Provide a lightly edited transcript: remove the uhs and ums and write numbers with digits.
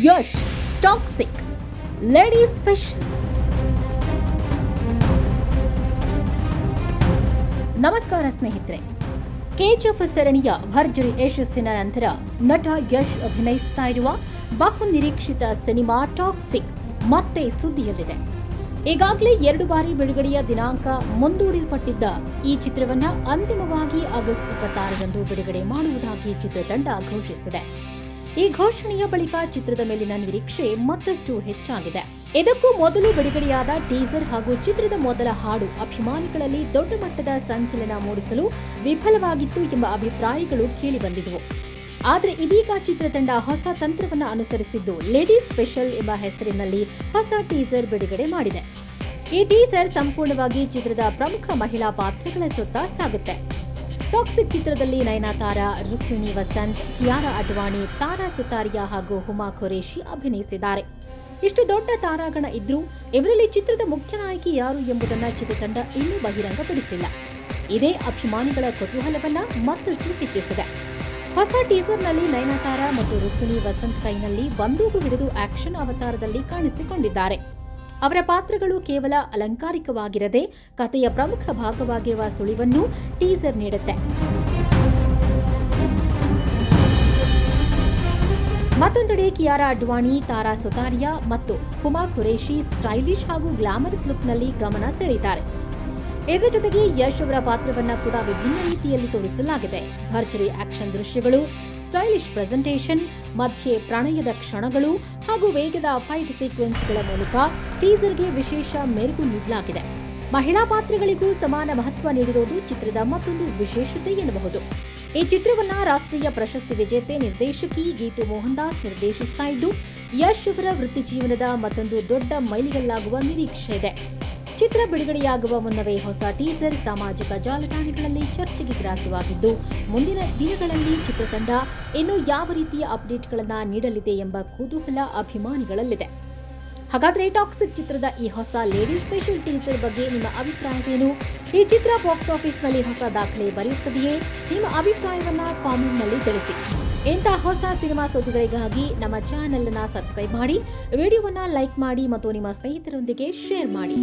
Yash toxic lady special. ನಮಸ್ಕಾರ ಸ್ನೇಹಿತರೆ, KGF ಸರಣಿಯ ಭರ್ಜರಿ ಯಶಸ್ಸಿನ ನಂತರ ನಟ ಯಶ್ ಅಭಿನಯಿಸ್ತಾ ಇರುವ ಬಹು ನಿರೀಕ್ಷಿತ ಸಿನಿಮಾ ಟಾಕ್ಸಿಕ್ ಮತ್ತೆ ಸುದ್ದಿಯಲ್ಲಿದೆ. ಈಗಾಗಲೇ 2 ಬಾರಿ ಬಿಡುಗಡೆಯ ದಿನಾಂಕ ಮುಂದೂಡಲ್ಪಟ್ಟಿದ್ದ ಈ ಚಿತ್ರವನ್ನ ಅಂತಿಮವಾಗಿ ಆಗಸ್ಟ್ 26ರಂದು ಬಿಡುಗಡೆ ಮಾಡುವುದಾಗಿ ಚಿತ್ರತಂಡ ಘೋಷಿಸಿದೆ. ಈ ಘೋಷಣೆಯ ಬಳಿಕ ಚಿತ್ರದ ಮೇಲಿನ ನಿರೀಕ್ಷೆ ಮತ್ತಷ್ಟು ಹೆಚ್ಚಾಗಿದೆ. ಇದಕ್ಕೂ ಮೊದಲು ಬಿಡುಗಡೆಯಾದ ಟೀಸರ್ ಹಾಗೂ ಚಿತ್ರದ ಮೊದಲ ಹಾಡು ಅಭಿಮಾನಿಗಳಲ್ಲಿ ದೊಡ್ಡ ಮಟ್ಟದ ಸಂಚಲನ ಮೂಡಿಸಲು ವಿಫಲವಾಗಿತ್ತು ಎಂಬ ಅಭಿಪ್ರಾಯಗಳು ಕೇಳಿಬಂದಿದ್ದವು. ಆದರೆ ಇದೀಗ ಚಿತ್ರತಂಡ ಹೊಸ ತಂತ್ರವನ್ನು ಅನುಸರಿಸಿದ್ದು ಲೇಡಿ ಸ್ಪೆಷಲ್ ಎಂಬ ಹೆಸರಿನಲ್ಲಿ ಹೊಸ ಟೀಸರ್ ಬಿಡುಗಡೆ ಮಾಡಿದೆ. ಈ ಟೀಸರ್ ಸಂಪೂರ್ಣವಾಗಿ ಚಿತ್ರದ ಪ್ರಮುಖ ಮಹಿಳಾ ಪಾತ್ರಗಳ ಸುತ್ತ ಸಾಗುತ್ತೆ. ಟಾಕ್ಸಿಕ್ ಚಿತ್ರದಲ್ಲಿ ನಯನತಾರಾ, ರುಕ್ಮಿಣಿ ವಸಂತ್, ಕಿಯಾರಾ ಅಡ್ವಾಣಿ, ತಾರಾ ಸುತಾರಿಯಾ ಹಾಗೂ ಹುಮಾ ಖುರೇಶಿ ಅಭಿನಯಿಸಿದ್ದಾರೆ. ಇಷ್ಟು ದೊಡ್ಡ ತಾರಾಗಣ ಇದ್ರೂ ಇವರಲ್ಲಿ ಚಿತ್ರದ ಮುಖ್ಯ ನಾಯಕಿ ಯಾರು ಎಂಬುದನ್ನು ಚಿತ್ರತಂಡ ಇನ್ನೂ ಬಹಿರಂಗಪಡಿಸಿಲ್ಲ. ಇದೇ ಅಭಿಮಾನಿಗಳ ಕುತೂಹಲವನ್ನ ಮತ್ತಷ್ಟು ಹೆಚ್ಚಿಸಿದೆ. ಹೊಸ ಟೀಸರ್ನಲ್ಲಿ ನಯನತಾರಾ ಮತ್ತು ರುಕ್ಮಿಣಿ ವಸಂತ್ ಕೈನಲ್ಲಿ ಬಂದೂಕು ಹಿಡಿದು ಆಕ್ಷನ್ ಅವತಾರದಲ್ಲಿ ಕಾಣಿಸಿಕೊಂಡಿದ್ದಾರೆ. ಅವರ ಪಾತ್ರಗಳು ಕೇವಲ ಅಲಂಕಾರಿಕವಾಗಿರದೆ ಕಥೆಯ ಪ್ರಮುಖ ಭಾಗವಾಗಿರುವ ಸುಳಿವನ್ನು ಟೀಸರ್ ನೀಡುತ್ತೆ. ಮತ್ತೊಂದೆಡೆ ಕಿಯಾರಾ ಅಡ್ವಾಣಿ, ತಾರಾ ಸುತಾರಿಯಾ ಮತ್ತು ಹುಮಾ ಖುರೇಶಿ ಸ್ಟೈಲಿಶ್ ಹಾಗೂ ಗ್ಲಾಮರಸ್ ಲುಕ್ನಲ್ಲಿ ಗಮನ ಸೆಳೆದಿದ್ದಾರೆ. ಇದರ ಜೊತೆಗೆ ಯಶ್ ಅವರ ಪಾತ್ರವನ್ನ ಕೂಡ ವಿಭಿನ್ನ ರೀತಿಯಲ್ಲಿ ತೋರಿಸಲಾಗಿದೆ. ಭರ್ಜರಿ ಆಕ್ಷನ್ ದೃಶ್ಯಗಳು, ಸ್ಟೈಲಿಶ್ ಪ್ರೆಸೆಂಟೇಷನ್, ಮಧ್ಯೆ ಪ್ರಣಯದ ಕ್ಷಣಗಳು ಹಾಗೂ ವೇಗದ ಫೈಟ್ ಸೀಕ್ವೆನ್ಸ್ಗಳ ಮೂಲಕ ಟೀಸರ್ಗೆ ವಿಶೇಷ ಮೆರುಗು ನೀಡಲಾಗಿದೆ. ಮಹಿಳಾ ಪಾತ್ರಗಳಿಗೂ ಸಮಾನ ಮಹತ್ವ ನೀಡಿರುವುದು ಚಿತ್ರದ ಮತ್ತೊಂದು ವಿಶೇಷತೆ ಎನ್ನಬಹುದು. ಈ ಚಿತ್ರವನ್ನ ರಾಷ್ಟ್ರೀಯ ಪ್ರಶಸ್ತಿ ವಿಜೇತೆ ನಿರ್ದೇಶಕಿ ಗೀತು ಮೋಹನ್ ದಾಸ್ ನಿರ್ದೇಶಿಸ್ತಾ ಇದ್ದು, ಯಶ್ ಅವರ ವೃತ್ತಿ ಜೀವನದ ಮತ್ತೊಂದು ದೊಡ್ಡ ಮೈಲಿಗಲ್ಲಾಗುವ ನಿರೀಕ್ಷೆ ಇದೆ. ಚಿತ್ರ ಬಿಡುಗಡೆಯಾಗುವ ಮುನ್ನವೇ ಹೊಸ ಟೀಸರ್ ಸಾಮಾಜಿಕ ಜಾಲತಾಣಗಳಲ್ಲಿ ಚರ್ಚೆಗೆ ಗ್ರಾಸವಾಗಿದ್ದು, ಮುಂದಿನ ದಿನಗಳಲ್ಲಿ ಚಿತ್ರತಂಡ ಇನ್ನು ಯಾವ ರೀತಿಯ ಅಪ್ಡೇಟ್ಗಳನ್ನು ನೀಡಲಿದೆ ಎಂಬ ಕುತೂಹಲ ಅಭಿಮಾನಿಗಳಲ್ಲಿದೆ. ಹಾಗಾದರೆ ಟಾಕ್ಸಿಕ್ ಚಿತ್ರದ ಈ ಹೊಸ ಲೇಡಿ ಸ್ಪೆಷಲ್ ಟೀಸರ್ ಬಗ್ಗೆ ನಿಮ್ಮ ಅಭಿಪ್ರಾಯವೇನು? ಈ ಚಿತ್ರ ಬಾಕ್ಸ್ ಆಫೀಸ್ನಲ್ಲಿ ಹೊಸ ದಾಖಲೆ ಬರೆಯುತ್ತದೆಯೇ? ನಿಮ್ಮ ಅಭಿಪ್ರಾಯವನ್ನ ಕಾಮೆಂಟ್ನಲ್ಲಿ ತಿಳಿಸಿ. ಇಂತಹ ಹೊಸ ಸಿನಿಮಾ ಸುದ್ದಿಗಳಿಗಾಗಿ ನಮ್ಮ ಚಾನೆಲ್ ಅನ್ನು ಸಬ್ಸ್ಕ್ರೈಬ್ ಮಾಡಿ, ವಿಡಿಯೋವನ್ನ ಲೈಕ್ ಮಾಡಿ ಮತ್ತು ನಿಮ್ಮ ಸ್ನೇಹಿತರೊಂದಿಗೆ ಶೇರ್ ಮಾಡಿ.